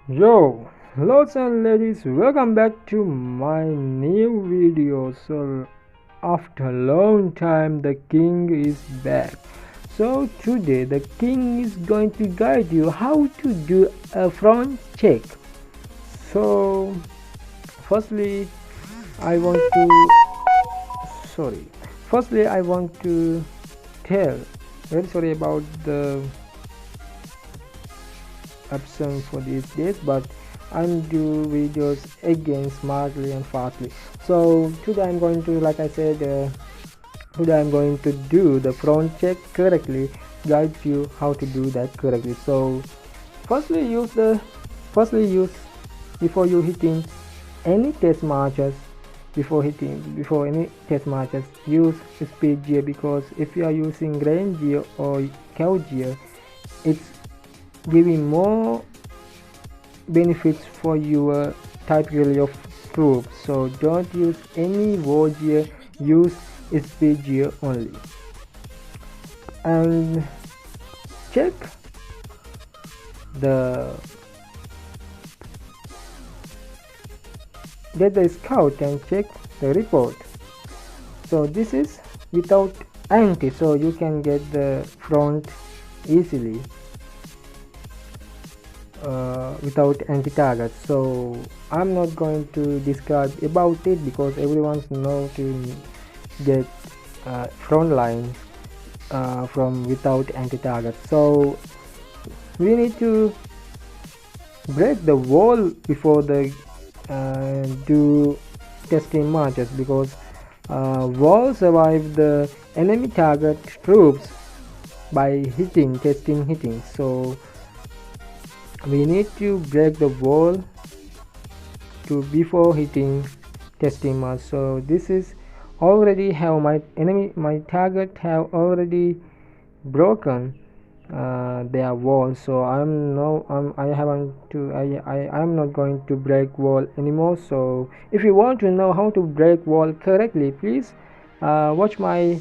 Yo, lords and ladies, welcome back to my new video. So, after a long time, the king is back. So, today, the king is going to guide you how to do a front check. So, firstly, I want to sorry. Firstly, I want to tell very sorry about the absent for these days, but I'm do videos again smartly and fastly. So today I'm going to, like I said, today I'm going to do the front check correctly, guide you how to do that correctly. So firstly use before you hitting any test matches, before any test matches, use speed gear, because if you are using range gear or cow gear, it's giving more benefits for your typically of troops. So don't use any war gear, use speed gear only. And check the get the scout and check the report. So this is without anty, so you can get the front easily without anti-target. So I'm not going to describe about it because everyone's know to get frontline from without anti-target. So we need to break the wall before the do testing marches, because wall survive the enemy target troops by hitting. So we need to break the wall to before hitting testing march. So this is already have my target have already broken their wall. So I'm not going to break wall anymore. So if you want to know how to break wall correctly, please watch my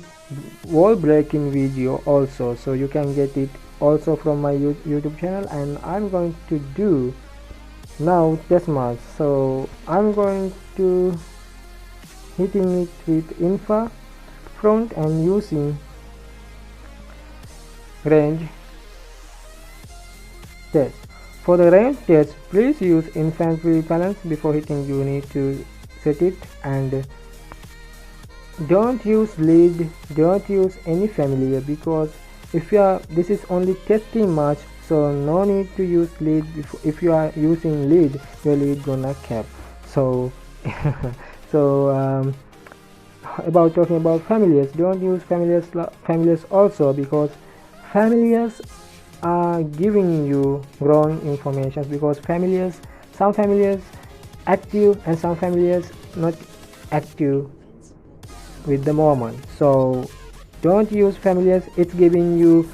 wall breaking video also, so you can get it also from my YouTube channel. And I'm going to do now test march. So I'm going to hitting it with infra front and using range test. For the range test, please use infantry balance. Before hitting, you need to set it, and don't use lead, don't use any familiar, because if you are, this is only testing march, so no need to use lead. If you are using lead, your lead gonna cap. So about talking about familiars, don't use familiars also, because familiars are giving you wrong information, because some familiars active and some familiars not active with the moment. So don't use familiars, it's giving you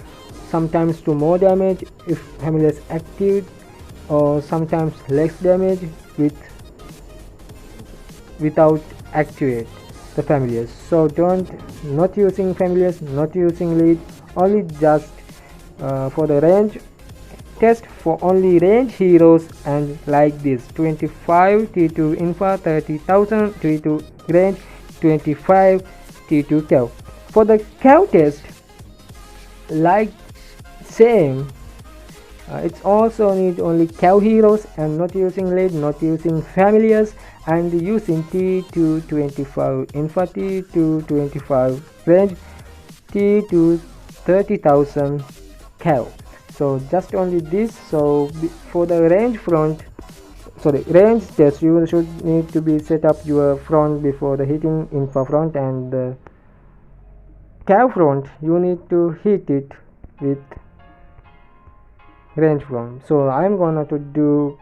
sometimes to more damage if familiars active, or sometimes less damage without activate the familiars. So not using familiars, not using lead, only just for the range test, for only range heroes, and like this 25 T2 infra, 30,000 T2 range, 25 T2 cow. For the cow test, like same, it's also need only cow heroes, and not using lead, not using familiars, and using T2 25 infra, T2 25 range, T2 30,000 cow. So just only this. So for the range test, you should need to be set up your front before the hitting infra front, and the cow front you need to hit it with range front. So I'm gonna to do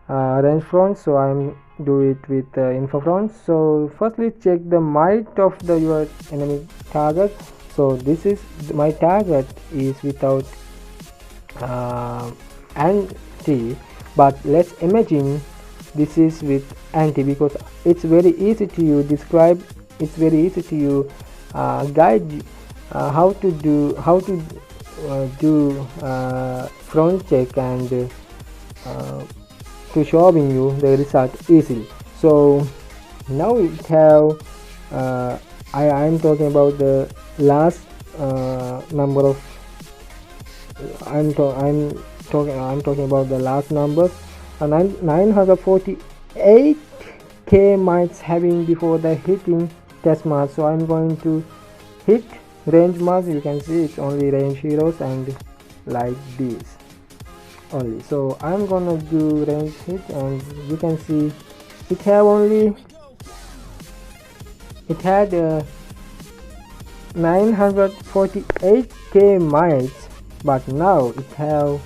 range front, so I'm do it with infra front. So firstly, check the might of your enemy target. So this is my target is without anty, but let's imagine this is with anty, because it's very easy to you describe, it's very easy to you guide how to do front check and to showing you the result easily. So now we have I'm talking about the last number of I'm talking about the last number, 948k mites having before the hitting test mark. So I'm going to hit range marks. You can see it's only range heroes and like this only. So I'm gonna do range hit, and you can see it had 948k mites, but now it have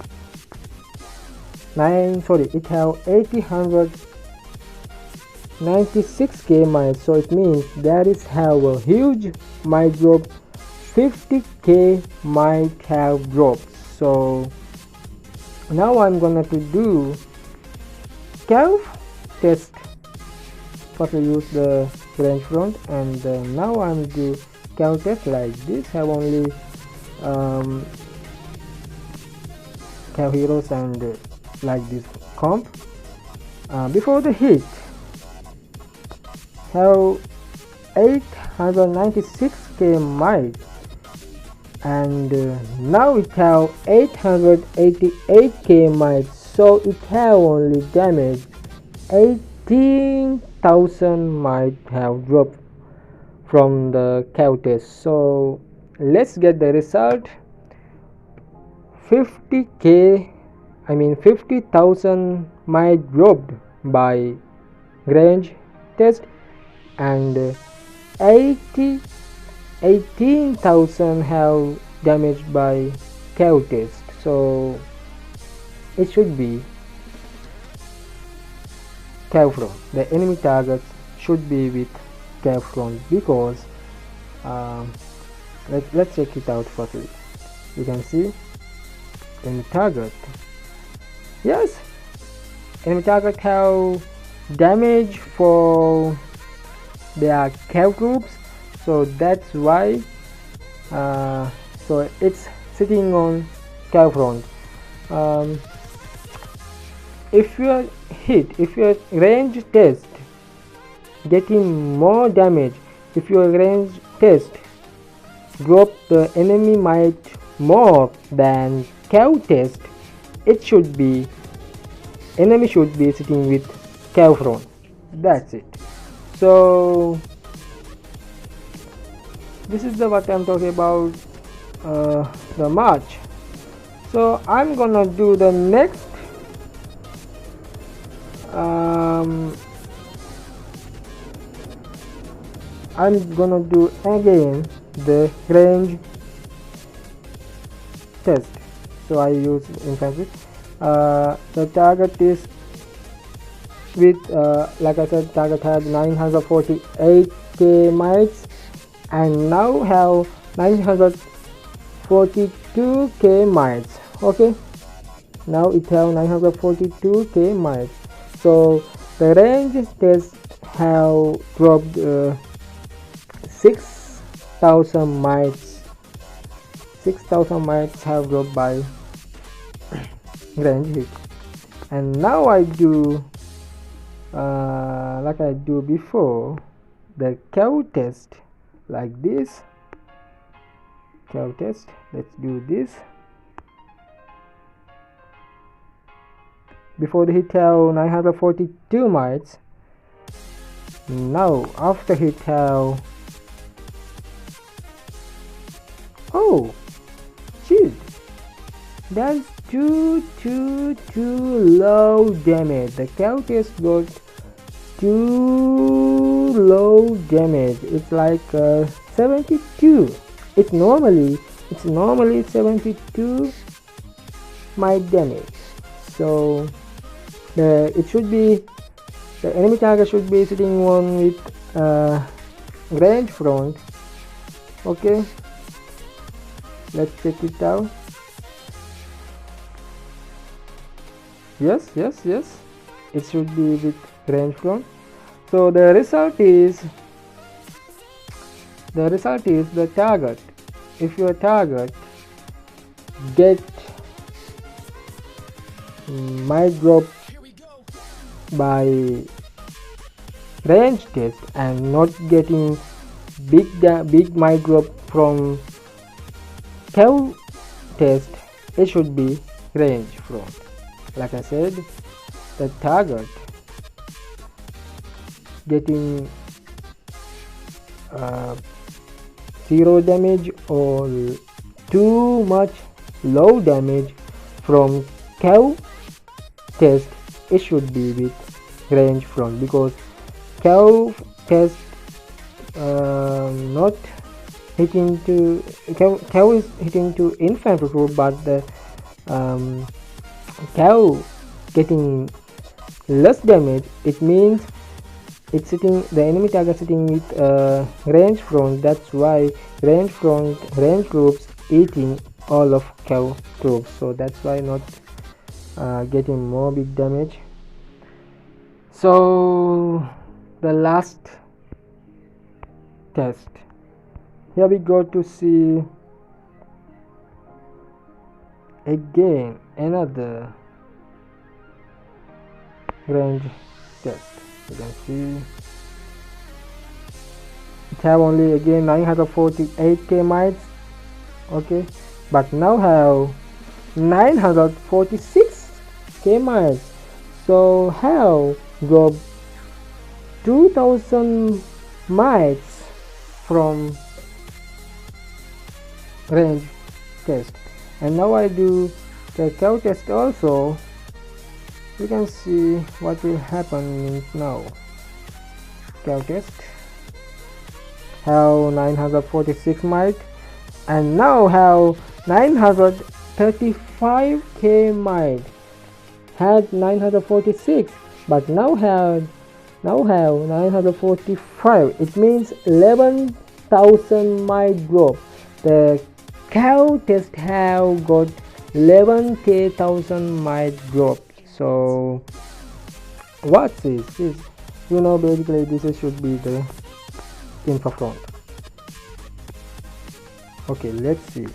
896k mites. So it means that is have a huge mite drop. 50k might have dropped. So now I'm gonna to do calf test. First I use the range front, and now I'm do calf test like this. Have only calf heroes and like this comp. Before the hit have 896k might, and now it have 888k might. So it have only damaged 18,000 might have dropped from the cow test. So let's get the result. 50,000 might dropped by range test, and 18,000 have damaged by cow test. So it should be cow front. The enemy targets should be with cow front, because let's check it out firstly. You can see enemy target, yes, enemy target have damage for their cow groups. So that's why so it's sitting on cow front. If your range test getting more damage, if your range test drop the enemy might more than cow test, it should be enemy should be sitting with cow front. That's it. So this is the what I'm talking about, the march. So I'm gonna do the next I'm gonna do again the range test. So I use infantry. The target is with like I said, target had 948k mites, and now have 942k mites. Okay, now it have 942k mites. So the range test have dropped 6,000 mites. 6,000 mites have dropped by range hit. And now I do like I do before, the cow test like this. Cow test, let's do this. Before the hit have 942 mites. Now after hit have, oh shit, that's too low damage. The cow test got too low damage. It's like 72. It's normally 72 might damage. So it should be, the enemy target should be sitting on with range front. Okay, let's check it out. Yes, it should be with range front. So the result is the target. If your target get might drop by range test and not getting big mic drop from cow test, it should be range front. Like I said, the target getting zero damage or too much low damage from cow test, it should be with range front, because cow test not hitting to cow is hitting to infantry group, but the cow getting less damage. It means it's sitting, the enemy target sitting with range front. That's why range groups eating all of cow troops, so that's why not getting more big damage. So the last test, here we go to see again another range test. You can see it have only again 948k miles, okay, but now have 946k miles, so have got 2000 miles from range test. And now I do the cow test also. You can see what will happen now. Cow test have 946 miles and now have 935k miles. Had 946 but now have 945. It means 11,000 mile drop. The cow test have got 11,000 mile drop. So what is this? You know, basically this should be the infra front. Okay, let's see.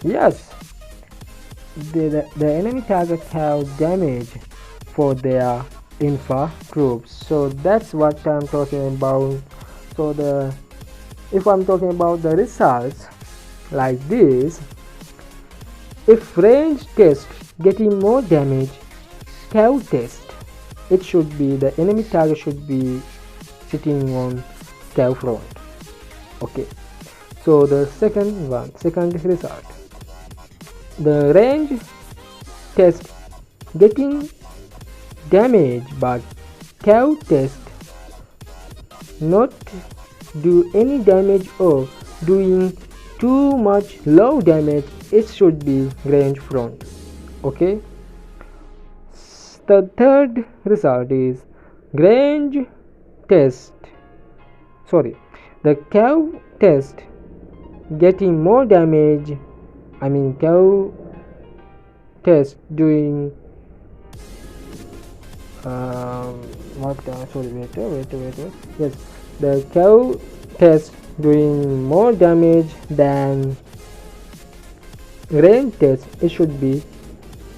Yes, the enemy targets have damage for their infra troops, so that's what I'm talking about. So if I'm talking about the results like this, if range test getting more damage, cow test, it should be the enemy target should be sitting on cow front. Okay, so the second result, the range test getting damage but cow test not do any damage or doing too much low damage, it should be range front. Okay, the third result is range test, sorry, the cow test getting more damage, I mean cow test doing yes, the cow test doing more damage than range test, it should be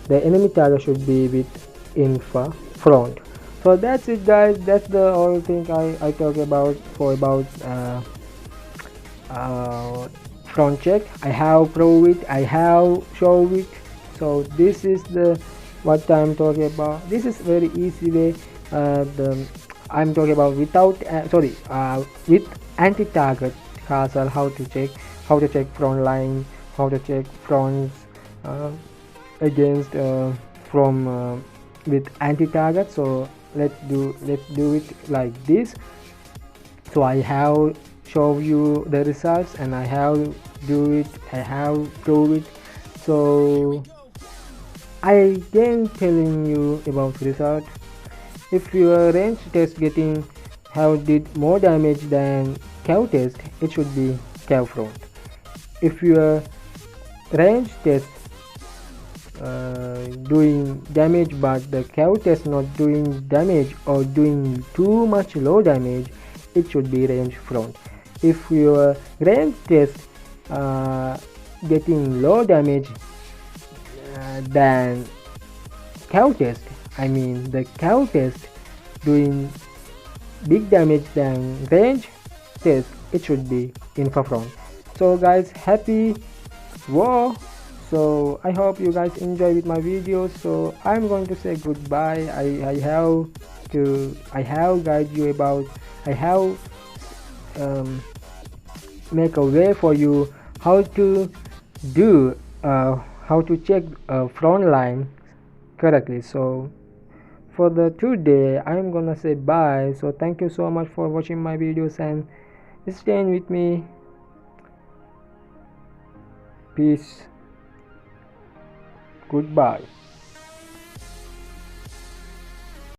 the enemy target should be with infra front. So that's it guys, that's the whole thing I talk about for about front check. I have prove it, I have show it. So this is the what I'm talking about. This is very easy way. I'm talking about without with anti-target castle, how to check front line, how to check fronts against from with anti-target. So let's do it like this. So I have show you the results and I have do it, I have prove it. So I again telling you about result. If your range test getting have did more damage than cow test, it should be cow front. If your range test doing damage but the cow test not doing damage or doing too much low damage, it should be range front. If your range test getting low damage than cow test, I mean the cow test doing big damage than range test, it should be infrared. So guys, happy war. So I hope you guys enjoy with my videos. So I'm going to say goodbye. I have guide you about, I have make a way for you how to do how to check front line correctly. So for the today I'm gonna say bye. So thank you so much for watching my videos and staying with me. Peace. Goodbye.